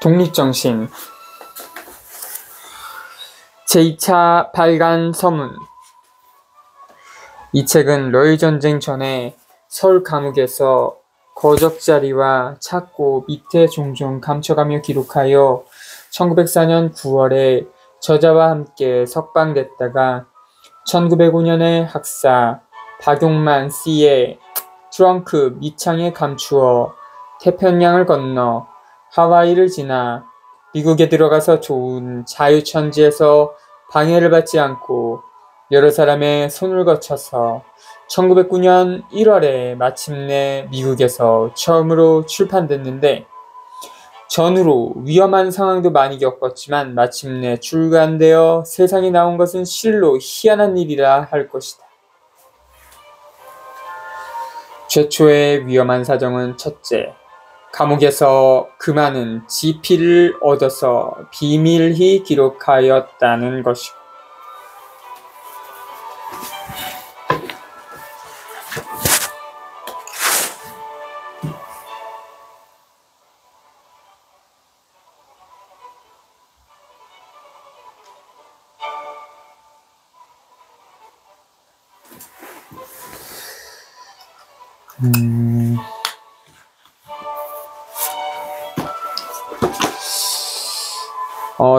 독립정신 제2차 발간 서문. 이 책은 러일전쟁 전에 서울 감옥에서 거적자리와 찾고 밑에 종종 감춰가며 기록하여 1904년 9월에 저자와 함께 석방됐다가 1905년에 학사 박용만 씨의 트렁크 밑창에 감추어 태평양을 건너 하와이를 지나 미국에 들어가서 좋은 자유천지에서 방해를 받지 않고 여러 사람의 손을 거쳐서 1909년 1월에 마침내 미국에서 처음으로 출판됐는데, 전후로 위험한 상황도 많이 겪었지만 마침내 출간되어 세상에 나온 것은 실로 희한한 일이라 할 것이다. 최초의 위험한 사정은 첫째, 감옥에서 그 많은 지필을 얻어서 비밀히 기록하였다는 것이고,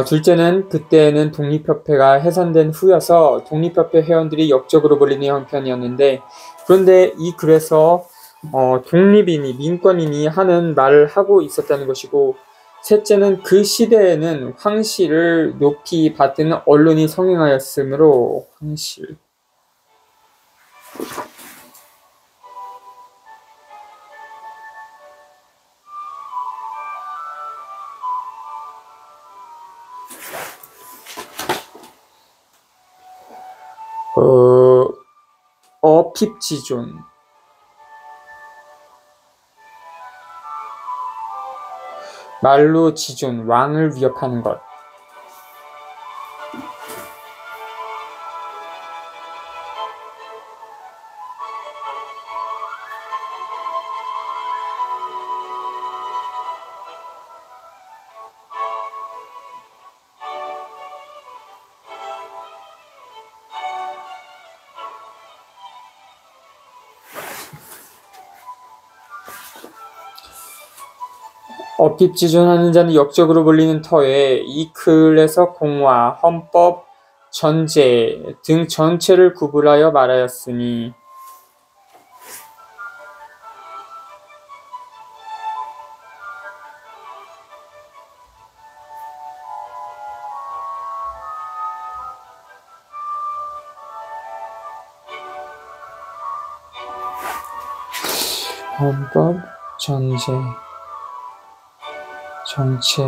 둘째는 그때는 독립협회가 해산된 후여서 독립협회 회원들이 역적으로 몰리는 형편이었는데, 그런데 이 글에서 독립인이 민권인이 하는 말을 하고 있었다는 것이고, 셋째는 그 시대에는 황실을 높이 받드는 언론이 성행하였으므로 황실 어핍지존, 말로 지존, 왕을 위협하는 것. 어핍지존하는 자는 역적으로 몰리는 터에 이 글에서 공화, 헌법, 전제 등 전체를 구분하여 말하였으니, 헌법, 전제, 정체,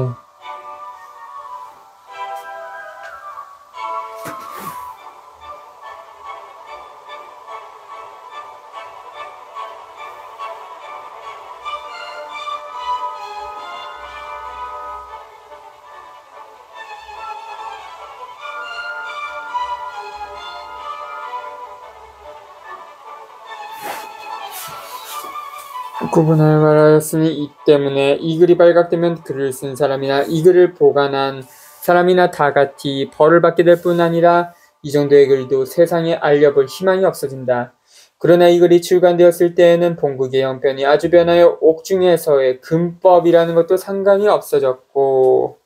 구분하여 말하였으니, 이 때문에 이 글이 발각되면 글을 쓴 사람이나 이 글을 보관한 사람이나 다 같이 벌을 받게 될 뿐 아니라 이 정도의 글도 세상에 알려볼 희망이 없어진다. 그러나 이 글이 출간되었을 때에는 본국의 형편이 아주 변하여 옥중에서의 금법이라는 것도 상관이 없어졌고,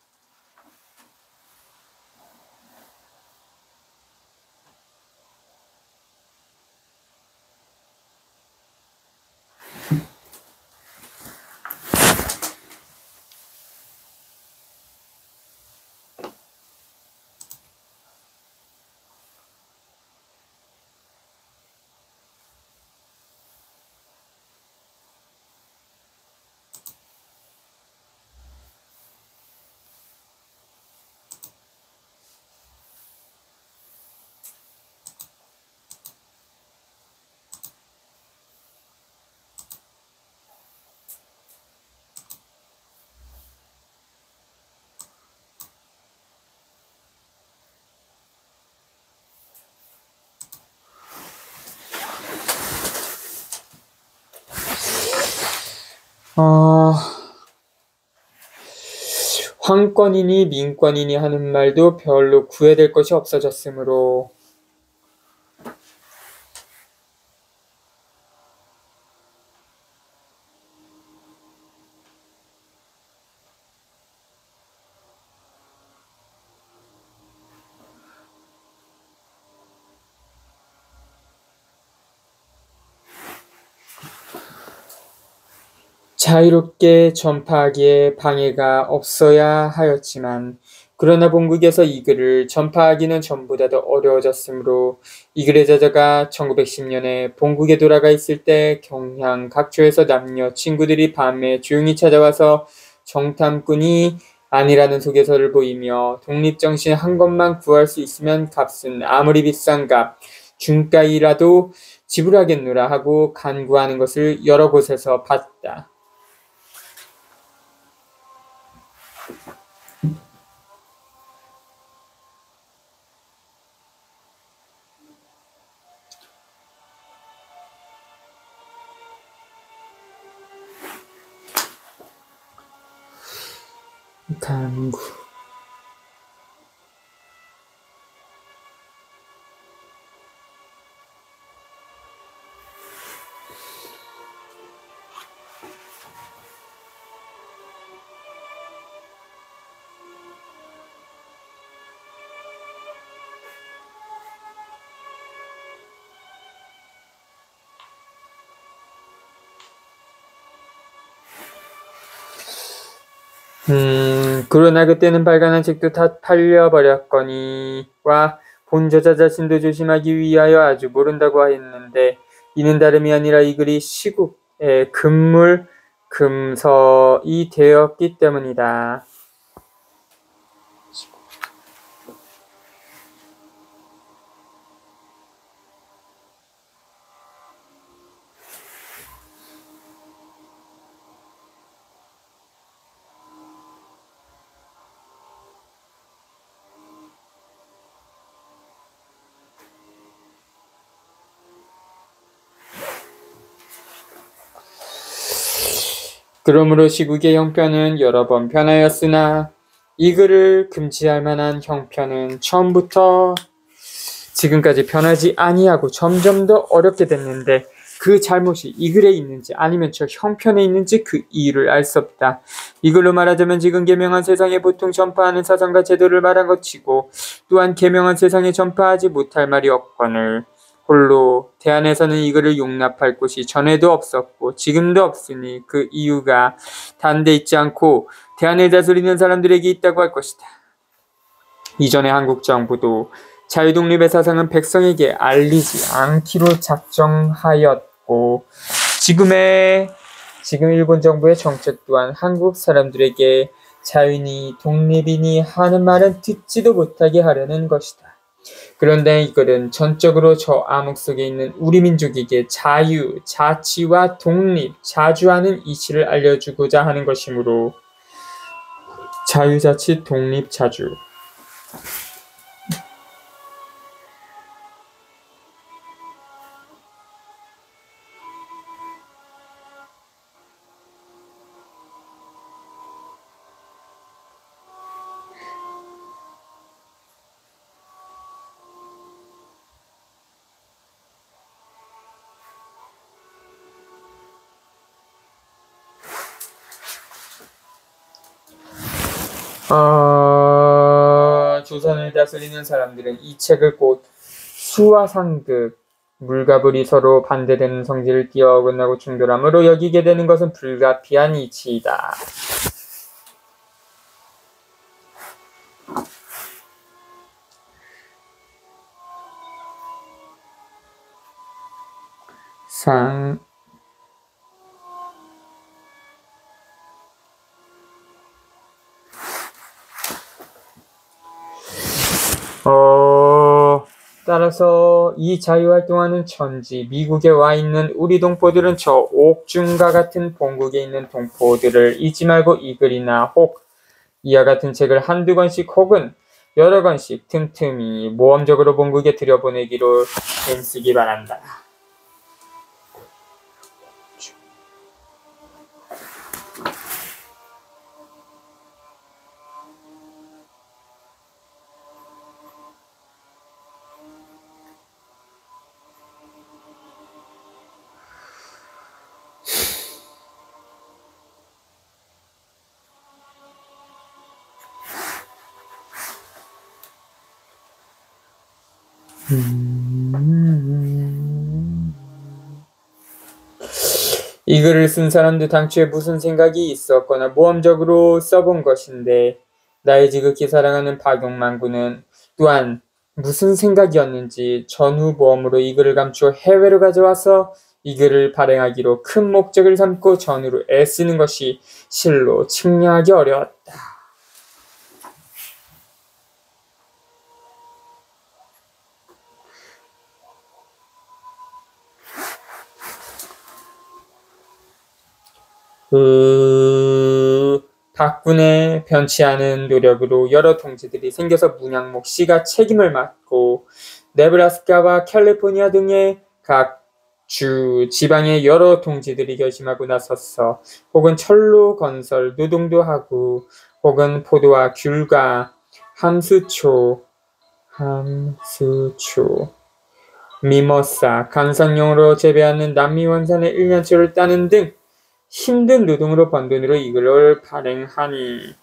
황권이니 민권이니 하는 말도 별로 구애될 것이 없어졌으므로 자유롭게 전파하기에 방해가 없어야 하였지만 그러나 본국에서 이 글을 전파하기는 전보다 더 어려워졌으므로 이 글의 저자가 1910년에 본국에 돌아가 있을 때 경향 각처에서 남녀 친구들이 밤에 조용히 찾아와서 정탐꾼이 아니라는 소개서를 보이며 독립정신 한 것만 구할 수 있으면 값은 아무리 비싼 값 중가이라도 지불하겠노라 하고 간구하는 것을 여러 곳에서 봤다. 간구 그러나 그때는 발간한 책도 다 팔려버렸거니와 본 저자 자신도 조심하기 위하여 아주 모른다고 하였는데 이는 다름이 아니라 이 글이 시국의 금물 금서이 되었기 때문이다. 그러므로 시국의 형편은 여러 번 변하였으나 이 글을 금지할 만한 형편은 처음부터 지금까지 변하지 아니하고 점점 더 어렵게 됐는데 그 잘못이 이 글에 있는지 아니면 저 형편에 있는지 그 이유를 알 수 없다. 이글로 말하자면 지금 계명한 세상에 보통 전파하는 사상과 제도를 말한 것이고 또한 계명한 세상에 전파하지 못할 말이 없거늘 홀로 대안에서는 이 글을 용납할 곳이 전에도 없었고 지금도 없으니 그 이유가 단데 있지 않고 대안을 다스리는 사람들에게 있다고 할 것이다. 이전에 한국 정부도 자유독립의 사상은 백성에게 알리지 않기로 작정하였고 지금 일본 정부의 정책 또한 한국 사람들에게 자유니 독립이니 하는 말은 듣지도 못하게 하려는 것이다. 그런데 이 글은 전적으로 저 암흑 속에 있는 우리 민족에게 자유, 자치와 독립, 자주하는 이치를 알려주고자 하는 것이므로 자유, 자치, 독립, 자주 조선을 다스리는 사람들은 이 책을 곧 수와 상극, 물과 불이 서로 반대되는 성질을 띄어 어긋나고 충돌함으로 여기게 되는 것은 불가피한 이치이다. 따라서 이 자유활동하는 천지, 미국에 와 있는 우리 동포들은 저 옥중과 같은 본국에 있는 동포들을 잊지 말고 이 글이나 혹 이와 같은 책을 한두 권씩 혹은 여러 권씩 틈틈이 모험적으로 본국에 들여보내기로 힘쓰기 바란다. 이 글을 쓴 사람도 당초에 무슨 생각이 있었거나 모험적으로 써본 것인데 나의 지극히 사랑하는 박용만군은 또한 무슨 생각이었는지 전후 모험으로 이 글을 감추어 해외로 가져와서 이 글을 발행하기로 큰 목적을 삼고 전후로 애쓰는 것이 실로 측량하기 어려웠다. 박군의 변치 않은 노력으로 여러 동지들이 생겨서 문양목 씨가 책임을 맡고 네브라스카와 캘리포니아 등의 각 주 지방의 여러 동지들이 결심하고 나섰어. 혹은 철로 건설 노동도 하고 혹은 포도와 귤과 함수초 미모사 간성용으로 재배하는 남미 원산의 1년초를 따는 등 힘든 노동으로 번 돈으로 이글을 발행하니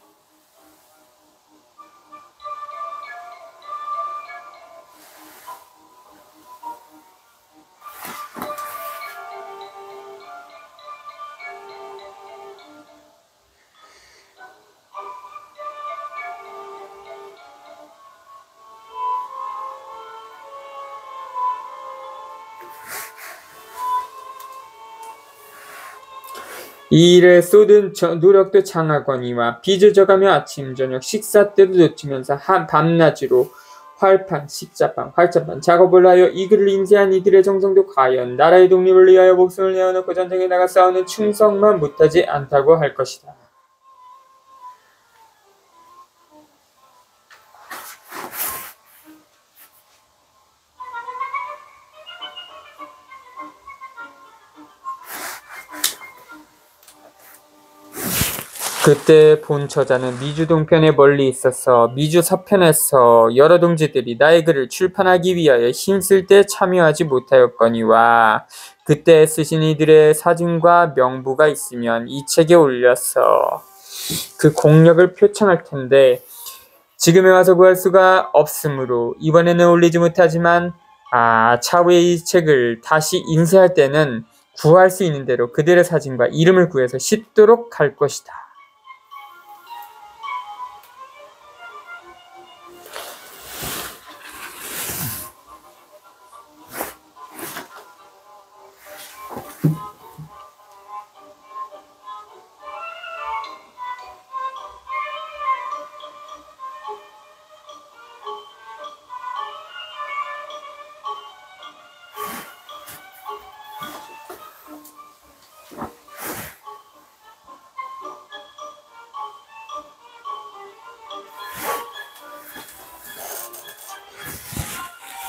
이 일에 쏟은 노력도 장하거니와 빚을 져가며 아침 저녁 식사 때도 놓치면서 밤낮으로 활판, 십자판, 활자판 작업을 하여 이 글을 인쇄한 이들의 정성도 과연 나라의 독립을 위하여 목숨을 내어놓고 전쟁에 나가 싸우는 충성만 못하지 않다고 할 것이다. 그때 본 저자는 미주 동편에 멀리 있어서 미주 서편에서 여러 동지들이 나의 글을 출판하기 위하여 힘쓸 때 참여하지 못하였거니와 그때 쓰신 이들의 사진과 명부가 있으면 이 책에 올려서 그 공력을 표창할 텐데 지금에 와서 구할 수가 없으므로 이번에는 올리지 못하지만 차후에 이 책을 다시 인쇄할 때는 구할 수 있는 대로 그들의 사진과 이름을 구해서 싣도록 할 것이다.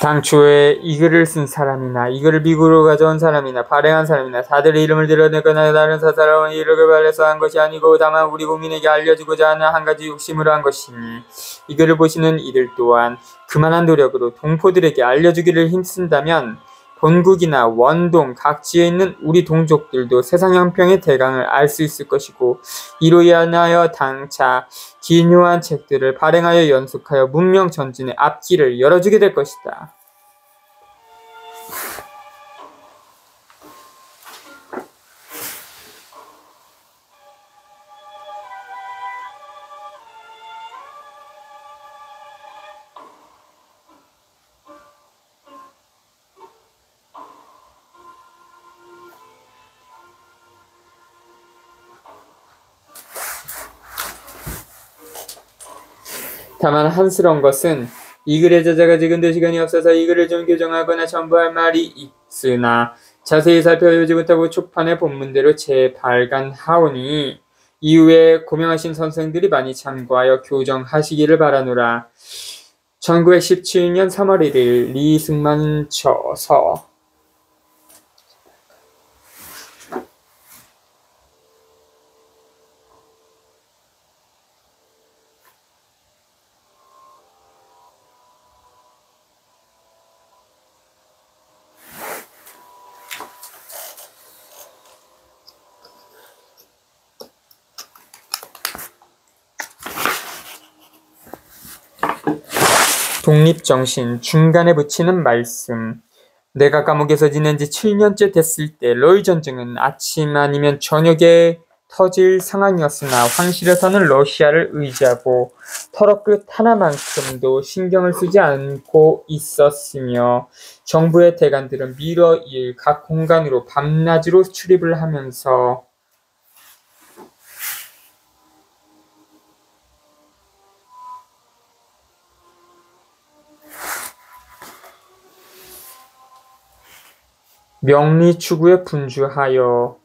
당초에 이 글을 쓴 사람이나 이 글을 미국으로 가져온 사람이나 발행한 사람이나 다들의 이름을 드러내거나 다른 사사로운 이력을 발해서 한 것이 아니고 다만 우리 국민에게 알려주고자 하는 한 가지 욕심으로 한 것이니 이 글을 보시는 이들 또한 그만한 노력으로 동포들에게 알려주기를 힘쓴다면 본국이나 원동 각지에 있는 우리 동족들도 세상 형평의 대강을 알 수 있을 것이고 이로 인하여 당차 기묘한 책들을 발행하여 연속하여 문명 전진의 앞길을 열어주게 될 것이다. 다만 한스러운 것은 이 글의 저자가 지금도 시간이 없어서 이 글을 좀 교정하거나 첨부할 말이 있으나 자세히 살펴보지 못하고 초판의 본문대로 재발간하오니 이후에 고명하신 선생들이 많이 참고하여 교정하시기를 바라노라. 1917년 3월 1일 리승만 저서 독립정신, 중간에 붙이는 말씀. 내가 감옥에서 지낸 지 7년째 됐을 때 러일 전쟁은 아침 아니면 저녁에 터질 상황이었으나 황실에서는 러시아를 의지하고 터럭 끝 하나만큼도 신경을 쓰지 않고 있었으며 정부의 대관들은 미러일 각 공간으로 밤낮으로 출입을 하면서 명리 추구에 분주하여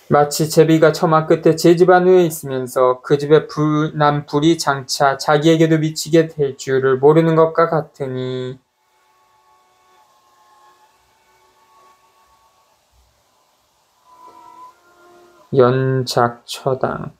마치 제비가 처마 끝에 제 집안에 있으면서 그 집에 난 불이 장차 자기에게도 미치게 될 줄을 모르는 것과 같으니 연작처당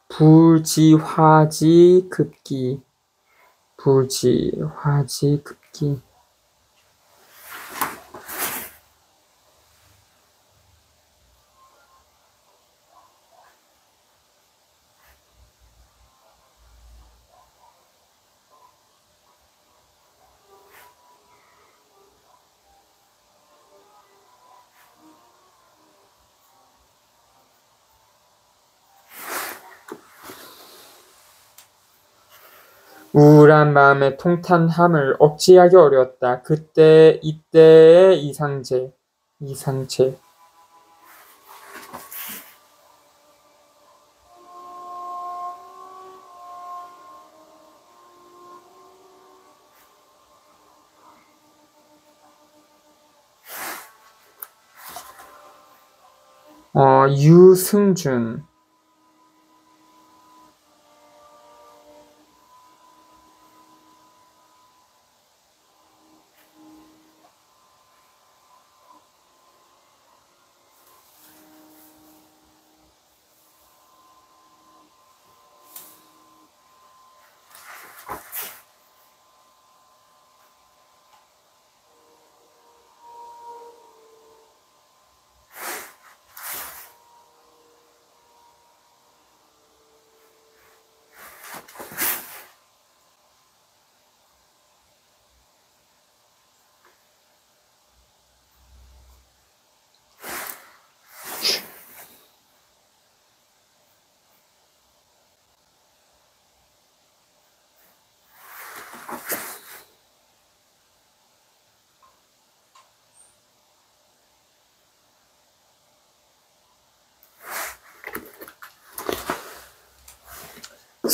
불지화지급기 우울한 마음의 통탄함을 억제하기 어려웠다. 이때의 이상체. 유승준.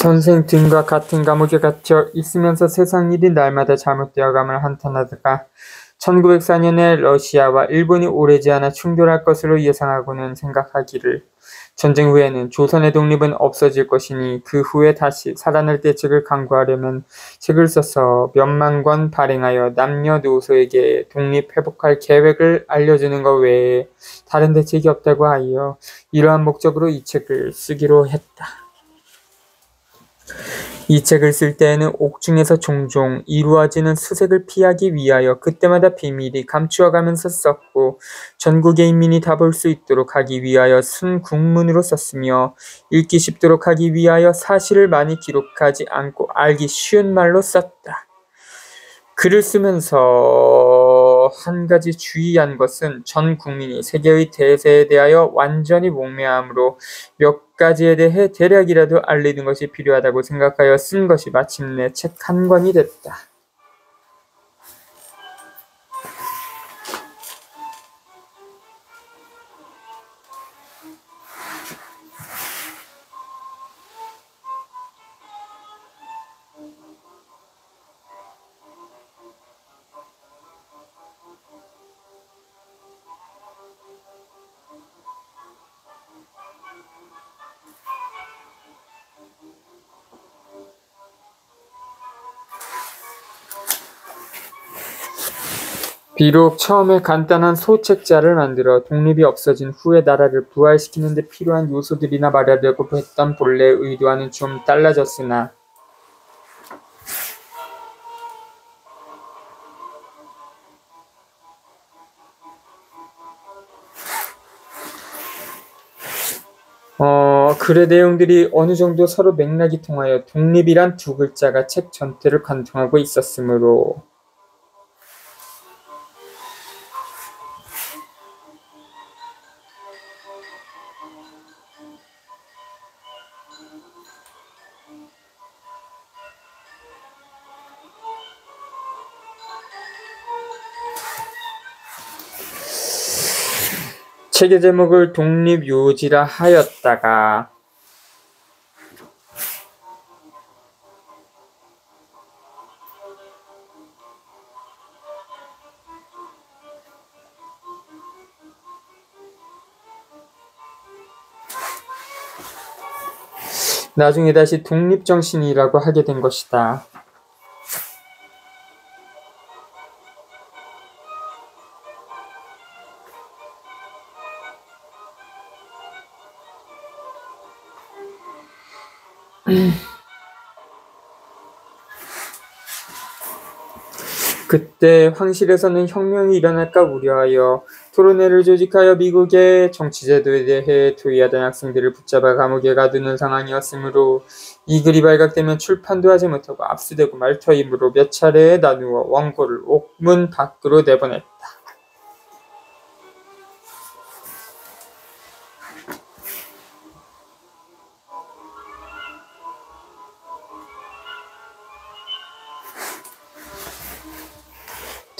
선생 등과 같은 감옥에 갇혀 있으면서 세상 일이 날마다 잘못되어감을 한탄하다가 1904년에 러시아와 일본이 오래지 않아 충돌할 것으로 예상하고는 생각하기를 전쟁 후에는 조선의 독립은 없어질 것이니 그 후에 다시 살아날 대책을 강구하려면 책을 써서 몇만 권 발행하여 남녀노소에게 독립 회복할 계획을 알려주는 것 외에 다른 대책이 없다고 하여 이러한 목적으로 이 책을 쓰기로 했다. 이 책을 쓸 때에는 옥중에서 종종 이루어지는 수색을 피하기 위하여 그때마다 비밀히 감추어가면서 썼고 전국의 인민이 다 볼 수 있도록 하기 위하여 순국문으로 썼으며 읽기 쉽도록 하기 위하여 사실을 많이 기록하지 않고 알기 쉬운 말로 썼다. 글을 쓰면서 한 가지 주의한 것은 전 국민이 세계의 대세에 대하여 완전히 목매함으로 몇 가지에 대해 대략이라도 알리는 것이 필요하다고 생각하여 쓴 것이 마침내 책 한 권이 됐다. 비록 처음에 간단한 소책자를 만들어 독립이 없어진 후에 나라를 부활시키는 데 필요한 요소들이나 마련하려고 했던 본래의 의도와는 좀 달라졌으나 글의 내용들이 어느 정도 서로 맥락이 통하여 독립이란 두 글자가 책 전체를 관통하고 있었으므로 책의 제목을 독립요지라 하였다가 나중에 다시 독립정신이라고 하게 된 것이다. 그때 황실에서는 혁명이 일어날까 우려하여 토론회를 조직하여 미국의 정치제도에 대해 토의하던 학생들을 붙잡아 감옥에 가두는 상황이었으므로 이 글이 발각되면 출판도 하지 못하고 압수되고 말터임으로 몇 차례에 나누어 원고를 옥문 밖으로 내보냈다.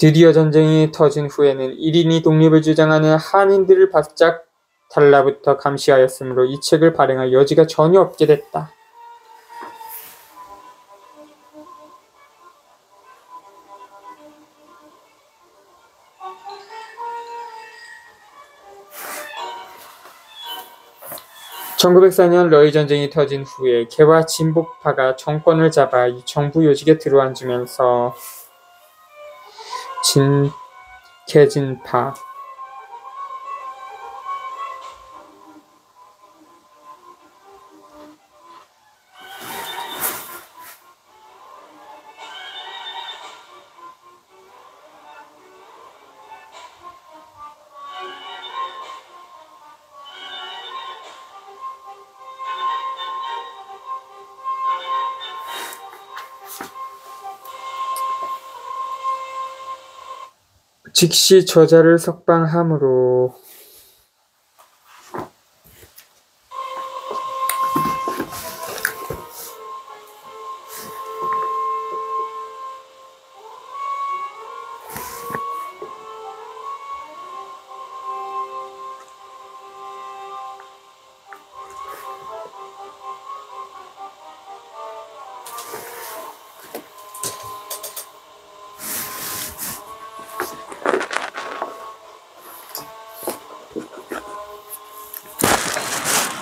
드디어 전쟁이 터진 후에는 1인이 독립을 주장하는 한인들을 바짝 달라붙어 감시하였으므로 이 책을 발행할 여지가 전혀 없게 됐다. (1904년) 러일 전쟁이 터진 후에 개화 진보파가 정권을 잡아 이 정부 요직에 들어앉으면서 개진파 즉시 저자를 석방하므로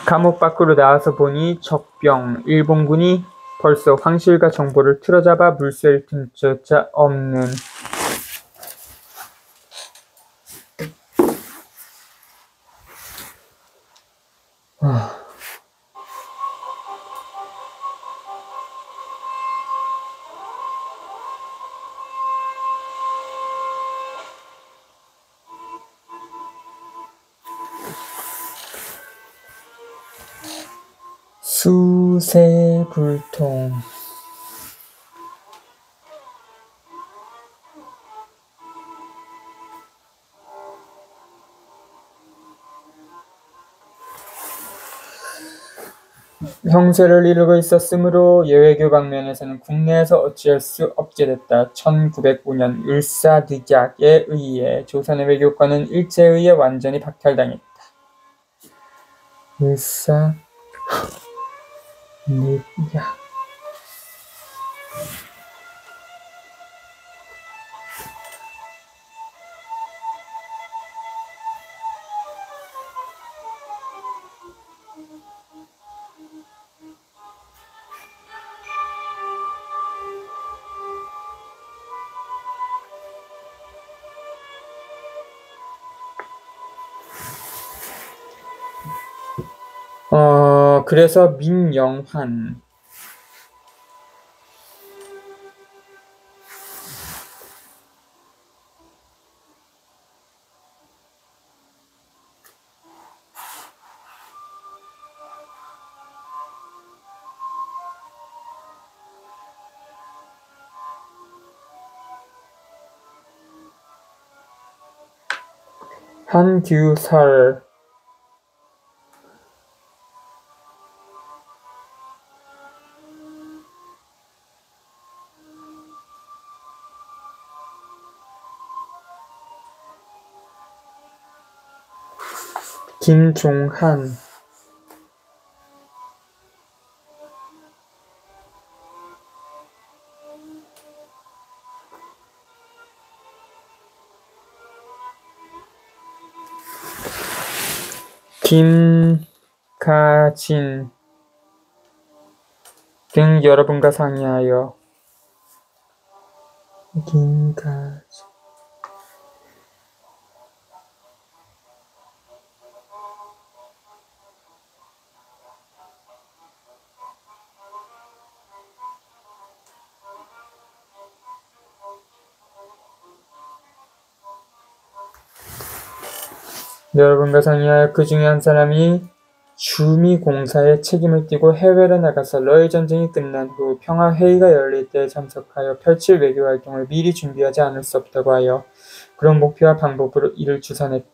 감옥 밖으로 나와서 보니 적병 일본군이 벌써 황실과 정보를 틀어잡아 물샐 틈조차 없는 수세불통 형세를 이루고 있었으므로 예외교 방면에서는 국내에서 어찌할 수 없게 됐다. 1905년 을사늑약에 의해 조선의 외교권은 일제에 의해 완전히 박탈당했다. 을사늑약 그래서 민영환. 한규설. 김종한. 김가진 등 여러분과 상의하여. 김가진. 여러분과 상의하여 그 중에 한 사람이 주미공사에 책임을 띠고 해외로 나가서 러일 전쟁이 끝난 후 평화회의가 열릴 때에 참석하여 펼칠 외교활동을 미리 준비하지 않을 수 없다고 하여 그런 목표와 방법으로 이를 주선했다.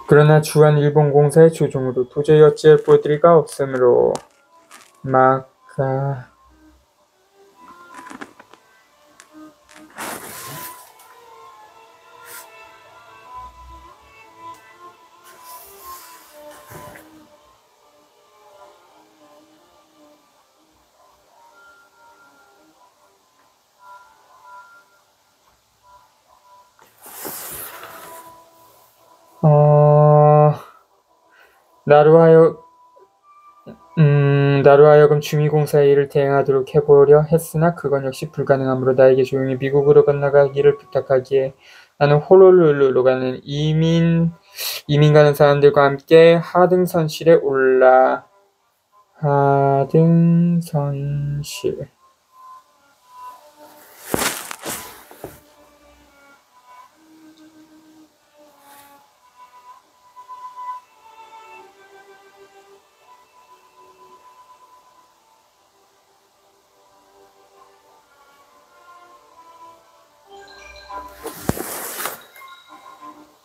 그러나 주한 일본 공사의 조종으로 도저히 어찌할 보들이가 없으므로 마가 나로 하여금 주미공사의 일을 대행하도록 해보려 했으나 그건 역시 불가능하므로 나에게 조용히 미국으로 건너가기를 부탁하기에 나는 호놀룰루로 가는 이민 가는 사람들과 함께 하등선실에 올라 하등선실.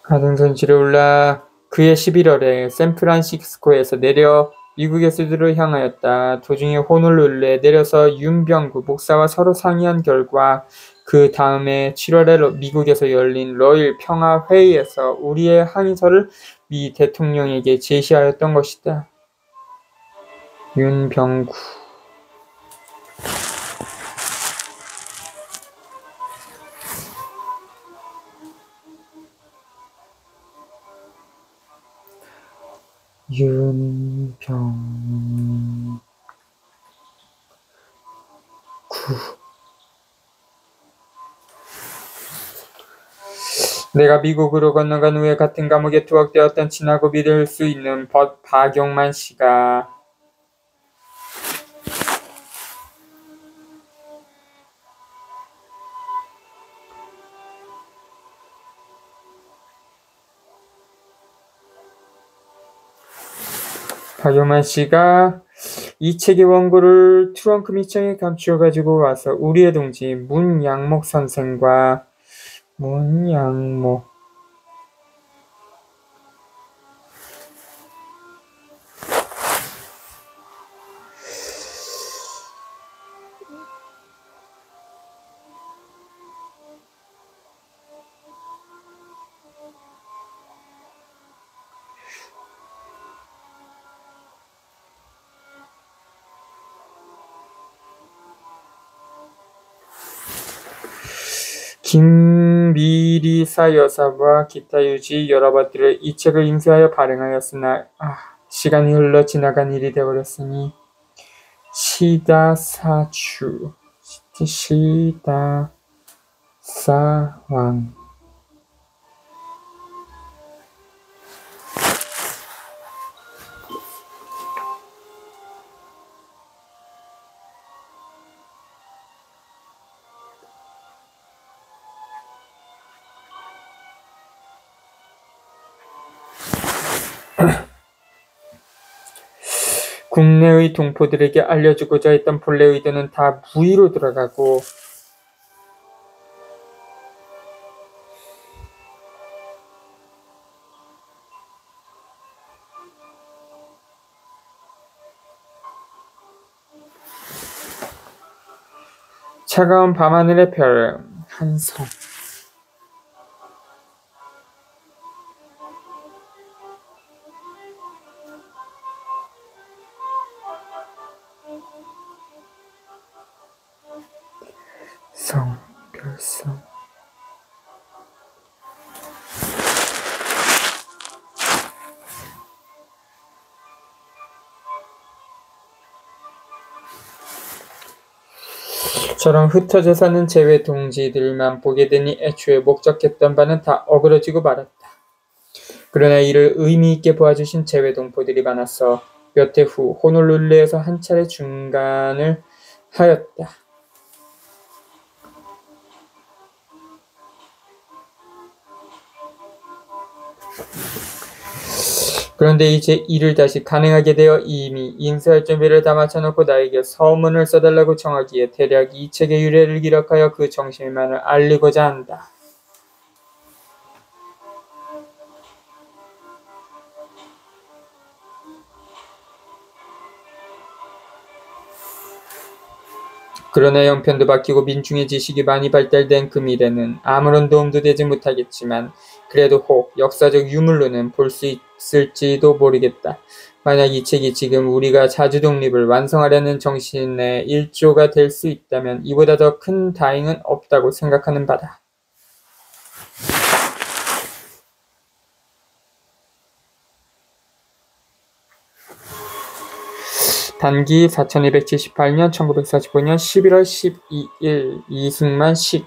하등선실에 올라 그해 11월에 샌프란시스코에서 내려 미국의 수도로 향하였다. 도중에 호놀룰루에 내려서 윤병구 목사와 서로 상의한 결과 그 다음해 7월에 미국에서 열린 러일 평화회의에서 우리의 항의서를 미 대통령에게 제시하였던 것이다. 윤병구. 윤병구. 내가 미국으로 건너간 후에 같은 감옥에 투옥되었던 친하고 믿을 수 있는 박용만 씨가 이 책의 원고를 트렁크 밑창에 감추어 가지고 와서 우리의 동지 문양목 선생과 김미리사 여사와 기타 유지 여러 것들을 이 책을 인쇄하여 발행하였으나 시간이 흘러 지나간 일이 되어버렸으니 시다사주 시다사왕 국내의 동포들에게 알려주고자 했던 본래 의도는 다 무의로 돌아가고 차가운 밤하늘의 별 한 성 별성 저런 흩어져 사는 재회 동지들만 보게 되니 애초에 목적했던 바는 다 어그러지고 말았다. 그러나 이를 의미 있게 보아주신 재회 동포들이 많았어 몇 해 후 호놀룰루에서 한 차례 중간을 하였다. 그런데 이제 일을 다시 간행하게 되어 이미 인쇄할 준비를 다 마쳐놓고 나에게 서문을 써달라고 청하기에 대략 이 책의 유래를 기록하여 그 정신만을 알리고자 한다. 그러나 형편도 바뀌고 민중의 지식이 많이 발달된 그 미래는 아무런 도움도 되지 못하겠지만 그래도 혹 역사적 유물로는 볼 수 있을지도 모르겠다. 만약 이 책이 지금 우리가 자주 독립을 완성하려는 정신의 일조가 될 수 있다면 이보다 더 큰 다행은 없다고 생각하는 바다. 단기 4278년 1945년 11월 12일 이승만 식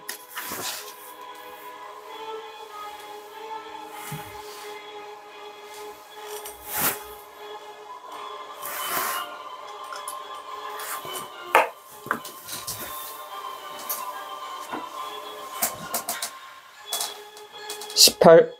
18